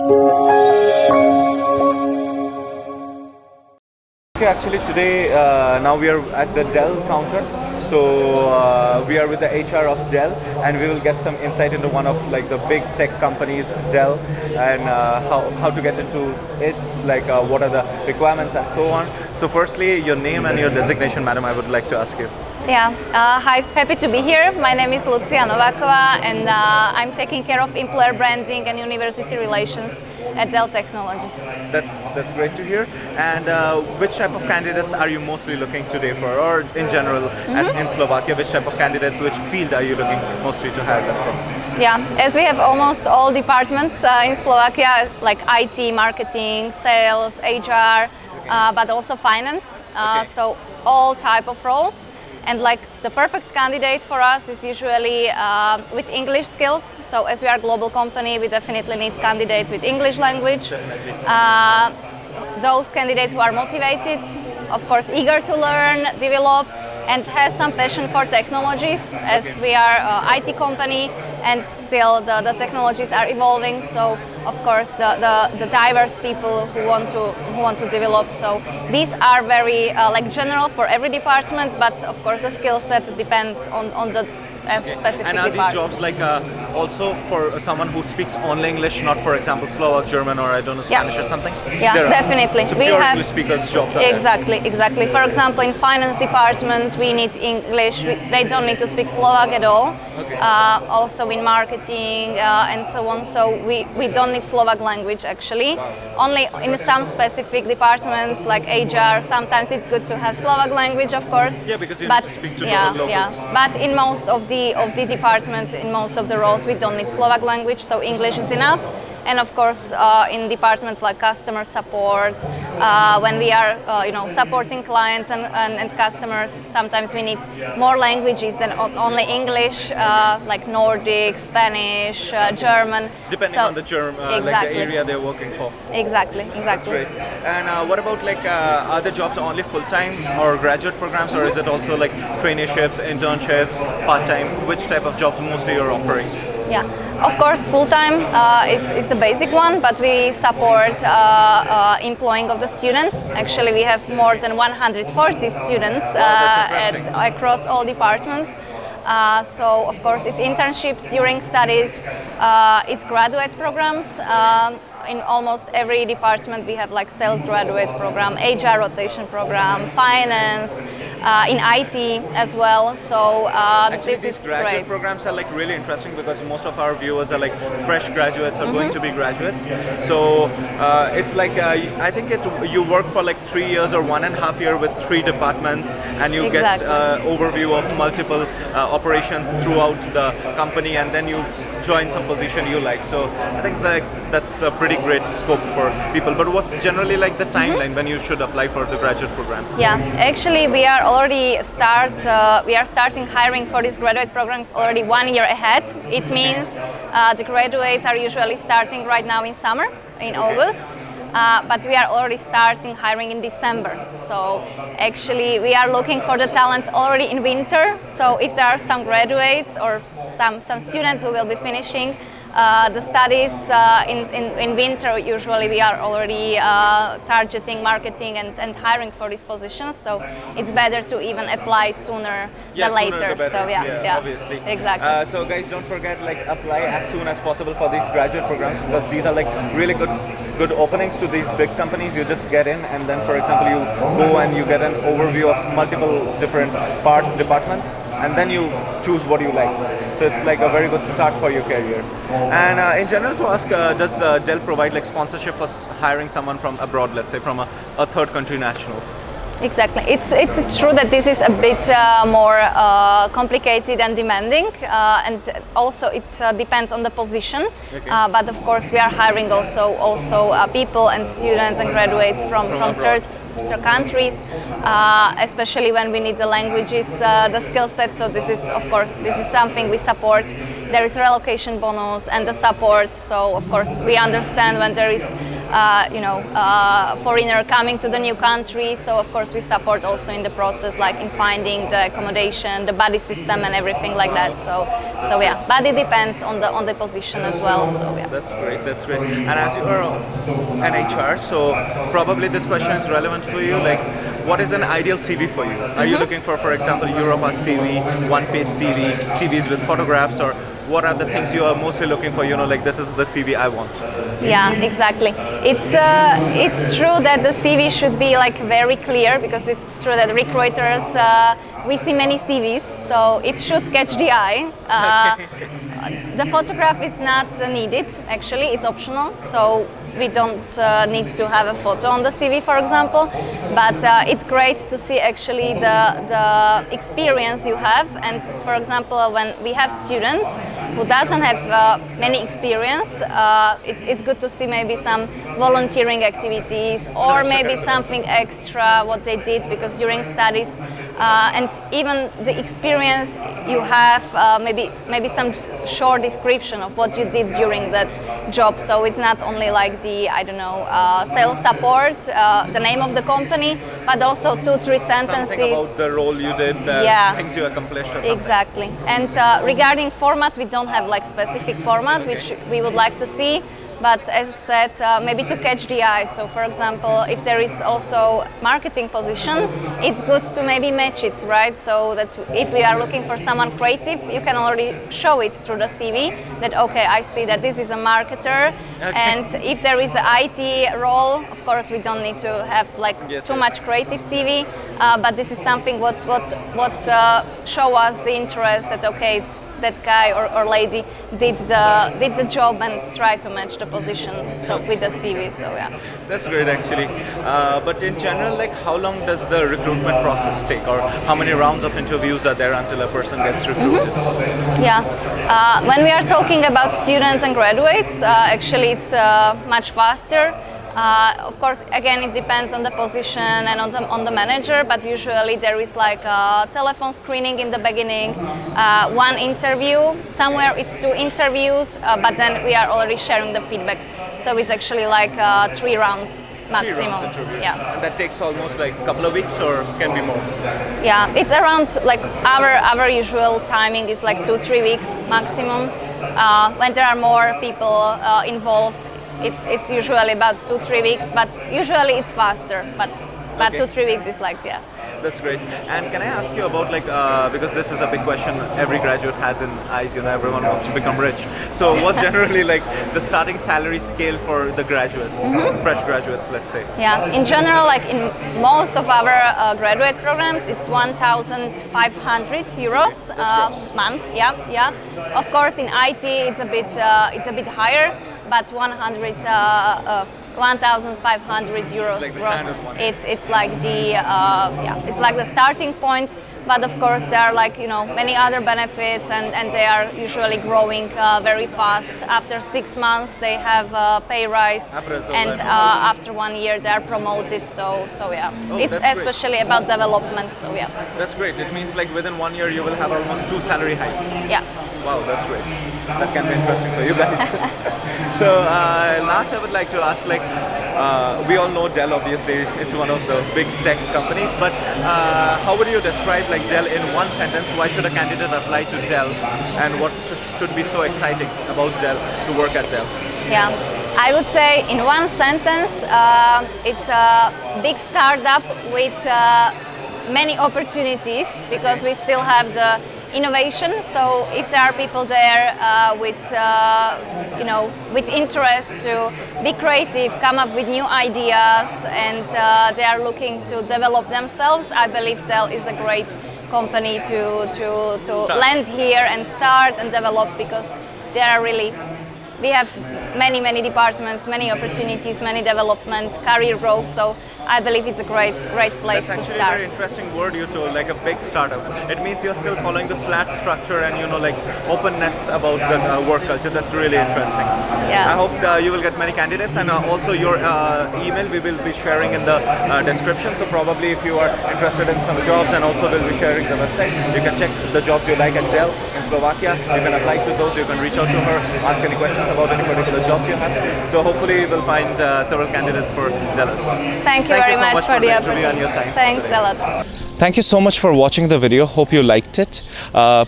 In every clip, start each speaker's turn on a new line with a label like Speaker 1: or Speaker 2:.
Speaker 1: Okay, actually today, now we are at the DELL counter. So we are with the HR of DELL, and we will get some insight into one of like the big tech companies, DELL, and how to get into it, like what are the requirements and so on. So firstly, your name and your designation, madam, I would like to ask you.
Speaker 2: Yeah, hi, happy to be here. My name is Lucia Nováková, and I'm taking care of employer branding and university relations at DELL Technologies.
Speaker 1: That's great to hear. And which type of candidates are you mostly looking today for, or in general in Slovakia, which type of candidates, which field are you looking mostly to hire them from?
Speaker 2: Yeah, as we have almost all departments in Slovakia, like IT, marketing, sales, HR, but also finance. So all type of roles. And like the perfect candidate for us is usually with English skills. So as we are a global company, we definitely need candidates with English language. Those candidates who are motivated, of course eager to learn, develop, and have some passion for technologies, as we are an IT company and still the technologies are evolving. So of course the diverse people who want to develop. So these are very like general for every department, but of course the skill set depends on the specific
Speaker 1: And are
Speaker 2: department.
Speaker 1: these jobs like also for someone who speaks only English, not for example Slovak, German, or I don't know, Spanish or something?
Speaker 2: Yeah, definitely.
Speaker 1: So
Speaker 2: we
Speaker 1: pure
Speaker 2: have
Speaker 1: English speakers jobs are
Speaker 2: exactly. For example, in finance department, we need English. They don't need to speak Slovak at all. Also in marketing and so on. So we don't need Slovak language actually. Only in some specific departments like HR, sometimes it's good to have Slovak language, of course.
Speaker 1: Yeah, because you need to speak to the locals.
Speaker 2: Yeah. But in most of the departments, in most of the roles, we don't need Slovak language, so English is enough. And of course, in departments like customer support, when we are supporting clients and customers, sometimes we need more languages than only English, like Nordic, Spanish, German.
Speaker 1: Depending on the like the area they're working for.
Speaker 2: Exactly.
Speaker 1: That's great. And what about like are the jobs only full-time or graduate programs, or is it also like traineeships, internships, part-time? Which type of jobs mostly you're offering?
Speaker 2: Yeah, of course, full-time is the basic one, but we support employing of the students. Actually, we have more than 140 students across all departments. So, of course, it's internships during studies, it's graduate programs. In almost every department, we have like sales graduate program, HR rotation program, finance, in IT as well. So
Speaker 1: actually,
Speaker 2: this
Speaker 1: these
Speaker 2: is
Speaker 1: graduate
Speaker 2: great.
Speaker 1: programs are like really interesting because most of our viewers are like fresh graduates or going to be graduates. So it's like I think you work for like 3 years or 1.5 years with 3 departments, and you get overview of multiple operations throughout the company, and then you join some position you like. So I think that's a pretty great scope for people. But what's generally like the timeline when you should apply for the graduate programs?
Speaker 2: Yeah, actually we are already starting hiring for these graduate programs already 1 year ahead. It means the graduates are usually starting right now in summer, in August. But we are already starting hiring in December. So actually we are looking for the talents already in winter. So if there are some graduates or some students who will be finishing the studies in winter, usually we are already targeting marketing and hiring for these positions. So it's better to even apply sooner than later. So yeah,
Speaker 1: obviously.
Speaker 2: Exactly.
Speaker 1: So guys, don't forget, like, apply as soon as possible for these graduate programs, because these are like really good openings to these big companies. You just get in, and then for example you go and you get an overview of multiple different departments, and then you choose what you like. So it's like a very good start for your career. And in general, to ask, does DELL provide like sponsorship for hiring someone from abroad, let's say from a third country national?
Speaker 2: Exactly. It's true that this is a bit more complicated and demanding, and also it depends on the position. Okay. But of course, we are hiring also people and students and graduates from third countries, especially when we need the languages, the skill set. So this is something we support. There is relocation bonus and the support. So of course we understand when there is foreigner coming to the new country. So of course we support also in the process, like in finding the accommodation, the buddy system, and everything like that. So yeah, but it depends on the position as well. So yeah.
Speaker 1: That's great. That's great. And as you are an HR, so probably this question is relevant for you. Like, what is an ideal CV for you? Are you looking for example, Europa CV, one-page CV, CVs with photographs, or what are the things you are mostly looking for? Like this is the CV I want.
Speaker 2: Yeah, exactly. It's true that the CV should be like very clear, because it's true that recruiters we see many CVs, so it should catch the eye. The photograph is not needed. Actually, it's optional. So we don't need to have a photo on the CV, for example, but it's great to see actually the experience you have. And for example, when we have students who doesn't have many experience, it's good to see maybe some volunteering activities, or maybe something extra what they did because during studies, and even the experience you have, maybe some short description of what you did during that job. So it's not only like the sales support, the name of the company, but also 2-3 sentences.
Speaker 1: Something about the role you did, things you accomplished or something.
Speaker 2: Exactly. And regarding format, we don't have like specific format which we would like to see. But as I said, maybe to catch the eye. So for example, if there is also marketing position, it's good to maybe match it, right? So that if we are looking for someone creative, you can already show it through the CV that, okay, I see that this is a marketer. Okay. And if there is an IT role, of course, we don't need to have like too much creative CV, but this is something what show us the interest that, okay, that guy or lady did the job and try to match the position with the CV. So yeah,
Speaker 1: that's great actually. But in general, like how long does the recruitment process take, or how many rounds of interviews are there until a person gets recruited?
Speaker 2: Yeah, when we are talking about students and graduates, actually it's much faster. Of course, again, it depends on the position and on the manager, but usually there is like a telephone screening in the beginning, one interview, somewhere it's 2 interviews, but then we are already sharing the feedback. So it's actually like 3 rounds maximum.
Speaker 1: 3 rounds
Speaker 2: yeah.
Speaker 1: And that takes almost like a couple of weeks, or can be more?
Speaker 2: Yeah, it's around like our usual timing is like 2-3 weeks maximum. When there are more people involved, it's usually about 2-3 weeks, but usually it's faster. But 2-3 weeks is like, yeah.
Speaker 1: That's great. And can I ask you about like, because this is a big question every graduate has in eyes, everyone wants to become rich. So what's generally like the starting salary scale for the graduates, fresh graduates, let's say?
Speaker 2: Yeah, in general, like in most of our graduate programs, it's 1,500 euros a month. Yeah. Of course, in IT, it's a bit higher, but 1,500 euros
Speaker 1: like
Speaker 2: gross. It's like it's like the starting point. But of course, there are like many other benefits, and they are usually growing very fast. After 6 months, they have a pay rise, and after 1 year, they are promoted. So yeah, it's especially
Speaker 1: great.
Speaker 2: About development. So yeah,
Speaker 1: that's great. It means like within 1 year, you will have almost 2 salary hikes.
Speaker 2: Yeah.
Speaker 1: Wow, that's great. That can be interesting for you guys. So last, I would like to ask, like, we all know DELL, obviously, it's one of the big tech companies, but how would you describe like DELL in one sentence? Why should a candidate apply to DELL, and what should be so exciting about DELL to work at DELL?
Speaker 2: Yeah, I would say in one sentence, it's a big startup with many opportunities, because we still have the innovation. So if there are people there with interest to be creative, come up with new ideas, and they are looking to develop themselves, I believe DELL is a great company to land here and start and develop, because they are really. We have many departments, many opportunities, many development, career growth. So I believe it's a great place to start.
Speaker 1: That's actually a very interesting word you told, like a big startup. It means you're still following the flat structure and like openness about the work culture. That's really interesting.
Speaker 2: Yeah.
Speaker 1: I hope you will get many candidates, and also your email we will be sharing in the description. So probably if you are interested in some jobs, and also we'll be sharing the website, you can check the jobs you like at DELL in Slovakia. You can apply to those. You can reach out to her, ask any questions about any particular jobs you have. So hopefully we'll find several candidates for DELL as well.
Speaker 2: Thank you very
Speaker 1: so
Speaker 2: much
Speaker 1: for
Speaker 2: the
Speaker 1: interview and
Speaker 2: opportunity.
Speaker 1: your time.
Speaker 2: Thanks
Speaker 1: today.
Speaker 2: a lot.
Speaker 1: Thank you so much for watching the video. Hope you liked it.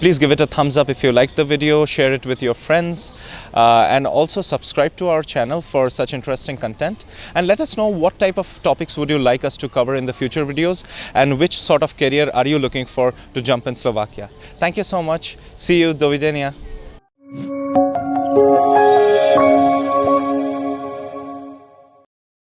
Speaker 1: Please give it a thumbs up if you liked the video, share it with your friends, and also subscribe to our channel for such interesting content. And let us know what type of topics would you like us to cover in the future videos, and which sort of career are you looking for to jump in Slovakia. Thank you so much. See you. Do widzenia.